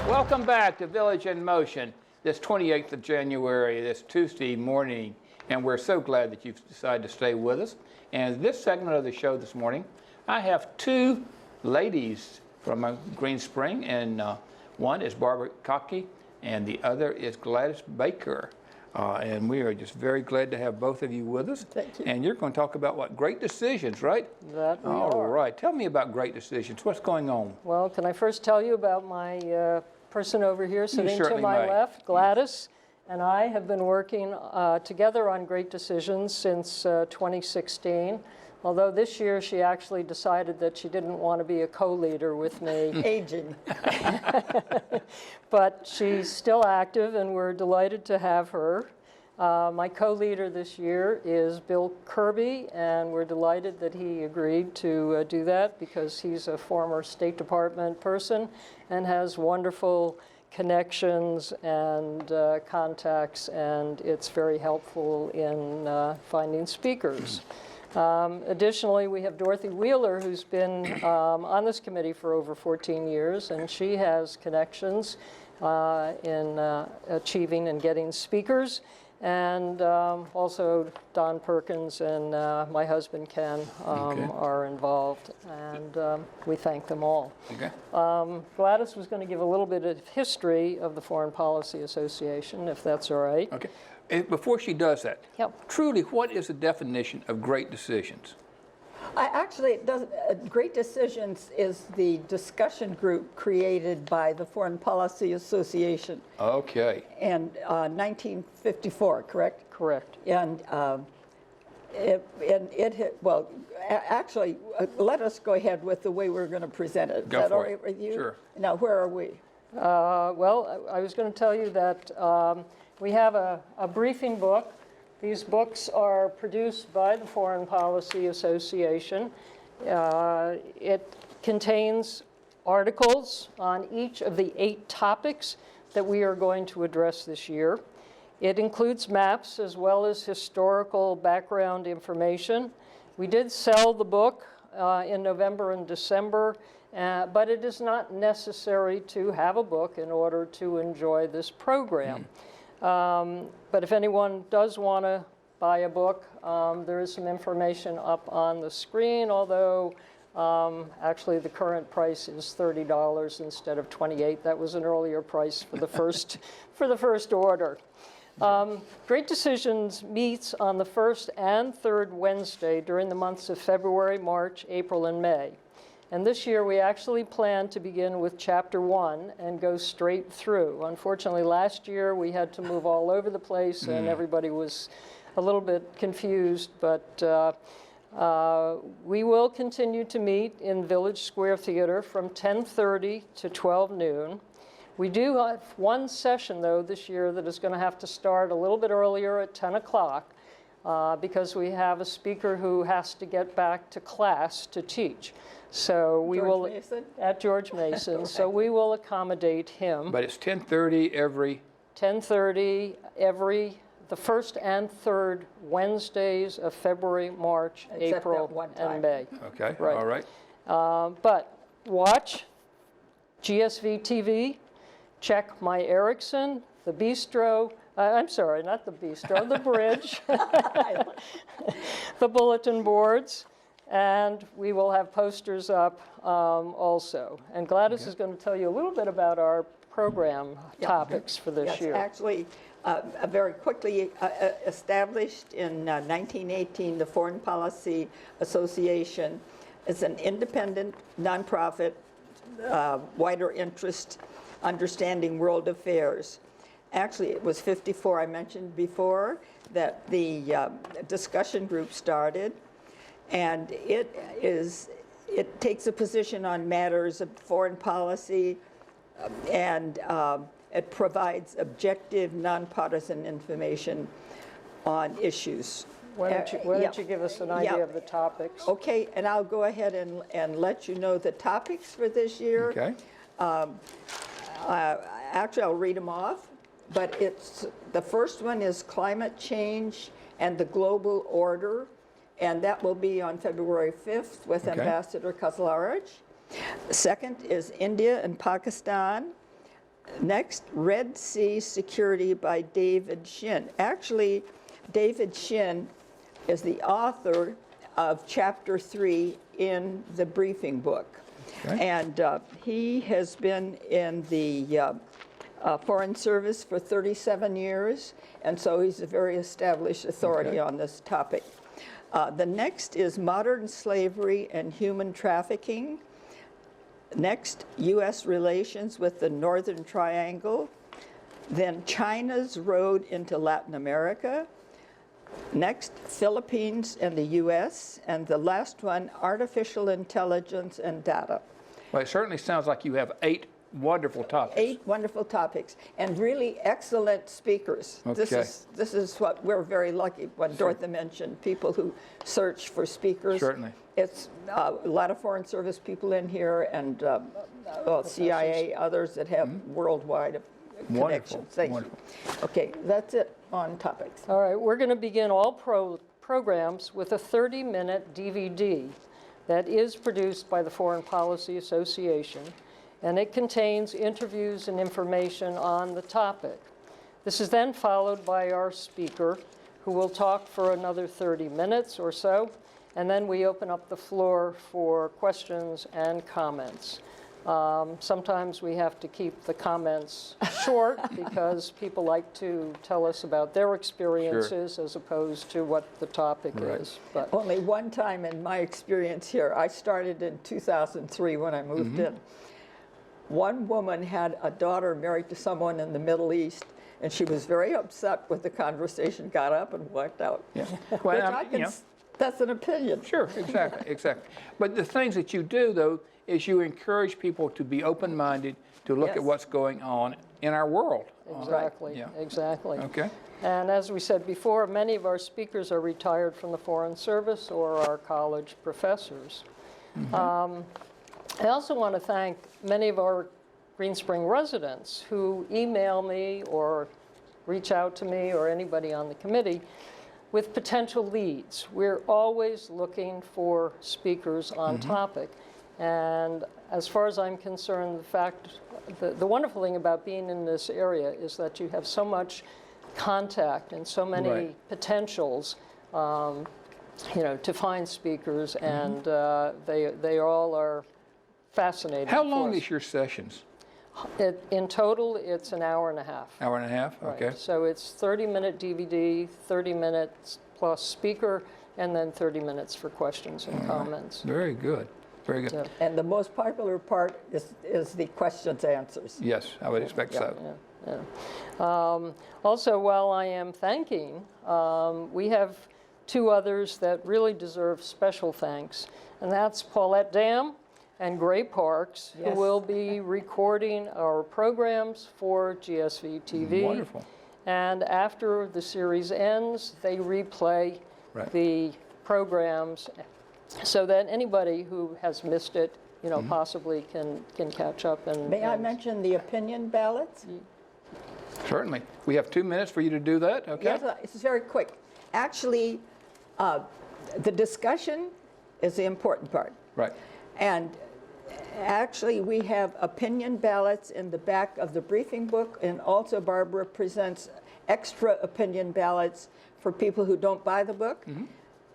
Welcome back to Village in Motion, this 28th of January, this Tuesday morning, and we're so glad that you've decided to stay with us. And this segment of the show this morning, I have two ladies from Green Spring, and one is Barbara Kauke, and the other is Gladys Baker. And we are just very glad to have both of you with us. Thank you. And you're going to talk about what? Great decisions, right? That we All are. right. Tell me about great decisions. What's going on? Well, can I first tell you about my person over here sitting to certainly my may. left, Gladys, and I have been working together on great decisions since 2016. Although this year she actually decided that she didn't want to be a co-leader with me. Aging. But she's still active, and we're delighted to have her. My co-leader this year is Bill Kirby, and we're delighted that he agreed to do that because he's a former State Department person and has wonderful connections and contacts, and it's very helpful in finding speakers. Additionally, we have Dorothy Wheeler, who's been on this committee for over 14 years, and she has connections in achieving and getting speakers. And also Don Perkins and my husband Ken are involved, and we thank them all. Okay. Gladys was going to give a little bit of history of the Foreign Policy Association, if that's all right. Okay. And before she does that, Yep. truly, what is the definition of great decisions? Great Decisions is the discussion group created by the Foreign Policy Association Okay. in 1954, correct? Correct. And actually, let us go ahead with the way we're going to present it. Is Go that for all it. right with you? Sure. Now, where are we? Well, I was going to tell you that we have a briefing book. These books are produced by the Foreign Policy Association. It contains articles on each of the 8 topics that we are going to address this year. It includes maps as well as historical background information. We did sell the book in November and December, but it is not necessary to have a book in order to enjoy this program. But if anyone does want to buy a book, there is some information up on the screen, although actually the current price is $30 instead of $28. That was an earlier price for the first, for the first order. Great Decisions meets on the first and third Wednesday during the months of February, March, April, and May. And this year we actually plan to begin with Chapter 1 and go straight through. Unfortunately, last year we had to move all over the place and everybody was a little bit confused, but we will continue to meet in Village Square Theater from 10:30 to 12 noon. We do have one session, though, this year that is going to have to start a little bit earlier at 10 o'clock because we have a speaker who has to get back to class to teach. So we George Mason? At George Mason. Right. So we will accommodate him. But it's 10:30 every... 10:30 every, the first and third Wednesdays of February, March, Except April, that one and time. May. Okay, Right. all right. But watch GSV-TV, check My Ericsson, the Bistro, I'm sorry, not the Bistro, the Bridge, the bulletin boards, and we will have posters up also. And Gladys is going to tell you a little bit about our program topics for this Yes, year. actually, very quickly established in 1918, the Foreign Policy Association is an independent, nonprofit, wider interest, understanding world affairs. Actually, it was 54, I mentioned before, that the discussion group started, and it takes a position on matters of foreign policy, and it provides objective, nonpartisan information on issues. Why don't you give us an idea of the topics? Okay, and I'll go ahead and let you know the topics for this year. Okay. Actually, I'll read them off, but the first one is climate change and the global order, and that will be on February 5th with Ambassador Kazlarich. Second is India and Pakistan. Next, Red Sea Security by David Shin. Actually, David Shin is the author of Chapter 3 in the briefing book. Okay. And he has been in the Foreign Service for 37 years, and so he's a very established authority on this topic. The next is Modern Slavery and Human Trafficking. Next, U.S. relations with the Northern Triangle. Then China's road into Latin America. Next, Philippines and the U.S. And the last one, artificial intelligence and data. Well, it certainly sounds like you have 8 wonderful topics. 8 wonderful topics and really excellent speakers. Okay. This is what we're very lucky when Dorothy mentioned people who search for speakers. Certainly. It's a lot of Foreign Service people in here and CIA, others that have worldwide connections. Thank you. Okay, that's it on topics. All right, we're going to begin all programs with a 30-minute DVD that is produced by the Foreign Policy Association, and it contains interviews and information on the topic. This is then followed by our speaker, who will talk for another 30 minutes or so, and then we open up the floor for questions and comments. Sometimes we have to keep the comments short because people like to tell us about their experiences as opposed to what the topic is. But only one time in my experience here, I started in 2003 when I moved in. One woman had a daughter married to someone in the Middle East, and she was very upset with the conversation, got up and walked out. Yeah. Well, that's an opinion. Sure, exactly, exactly. But the things that you do, though, is you encourage people to be open-minded, to look at what's going on in our world. exactly, exactly. Okay. And as we said before, many of our speakers are retired from the Foreign Service or are college professors. I also want to thank many of our Green Spring residents who email me or reach out to me or anybody on the committee with potential leads. We're always looking for speakers on topic. And as far as I'm concerned, the wonderful thing about being in this area is that you have so much contact and so many potentials, to find speakers, and they all are fascinating. How long is your sessions? In total, it's an hour and a half. Hour and a half? Okay. Right. So it's 30-minute DVD, 30 minutes plus speaker, and then 30 minutes for questions and comments. Very good. Very good. So, And the most popular part is the questions answers. Yes, I would expect so. Also, while I am thanking, we have 2 others that really deserve special thanks, and that's Paulette Dam and Gray Parks, who will be recording our programs for GSV-TV. Wonderful. And after the series ends, they replay the programs so that anybody who has missed it, possibly can catch up. And May I mention the opinion ballots? Certainly. We have 2 minutes for you to do that, okay? Yes, it's very quick. Actually, the discussion is the important part. Right. And actually, we have opinion ballots in the back of the briefing book, and also Barbara presents extra opinion ballots for people who don't buy the book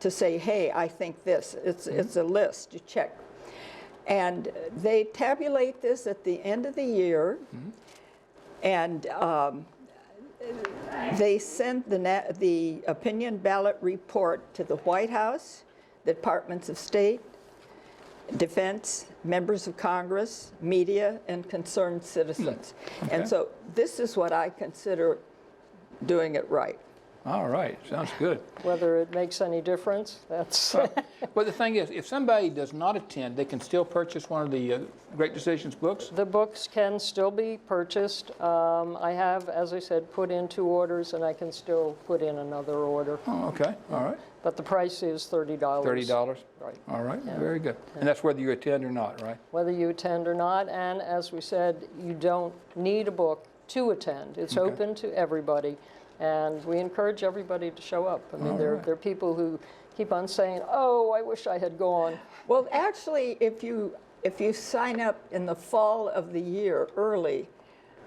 to say, hey, I think this. It's a list you check. And they tabulate this at the end of the year, and they send the opinion ballot report to the White House, the Departments of State, Defense, members of Congress, media, and concerned citizens. And so this is what I consider doing it right. All right. Sounds good. whether it makes any difference, that's... But the thing is, if somebody does not attend, they can still purchase one of the Great Decisions books? The books can still be purchased. I have, as I said, put in 2 orders, and I can still put in another order. Oh, okay. All right. But the price is $30. $30? Right. All right. Very good. And that's whether you attend or not, right? Whether you attend or not, and as we said, you don't need a book to attend. It's open to everybody, and we encourage everybody to show up. I mean, there are people who keep on saying, oh, I wish I had gone. Well, actually, if you sign up in the fall of the year early,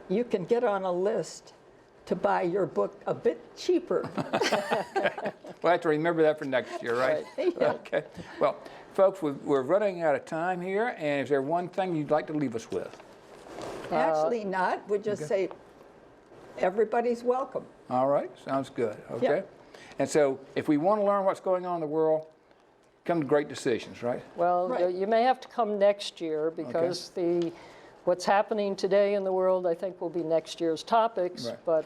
you can get on a list to buy your book a bit cheaper. We'll have to remember that for next year, right? Right, yeah. Okay. Well, folks, we're running out of time here, and is there one thing you'd like to leave us with? Actually not, we'll just say everybody's welcome. All right, sounds good. Okay. And so if we want to learn what's going on in the world, come to Great Decisions, right? Well, Right. you may have to come next year because what's happening today in the world, I think, will be next year's topics, Right. but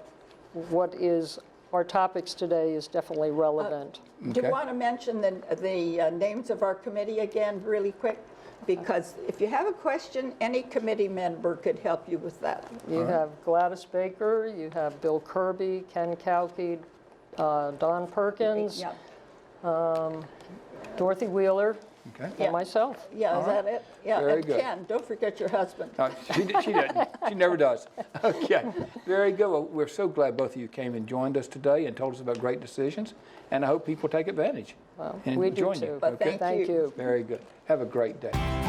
what is our topics today is definitely relevant. Do you want to mention the names of our committee again really quick? Because if you have a question, any committee member could help you with that. You have Gladys Baker, you have Bill Kirby, Ken Kauke, Don Perkins, Yeah. Dorothy Wheeler, Okay. Yeah. and myself. Yeah, is that it? Yeah, Very and good. Ken, don't forget your husband. She doesn't. She never does. Okay. Very good. Well, we're so glad both of you came and joined us today and told us about Great Decisions, and I hope people take advantage. Well, and we do join too. you. But Okay? thank you. Very good. Have a great day.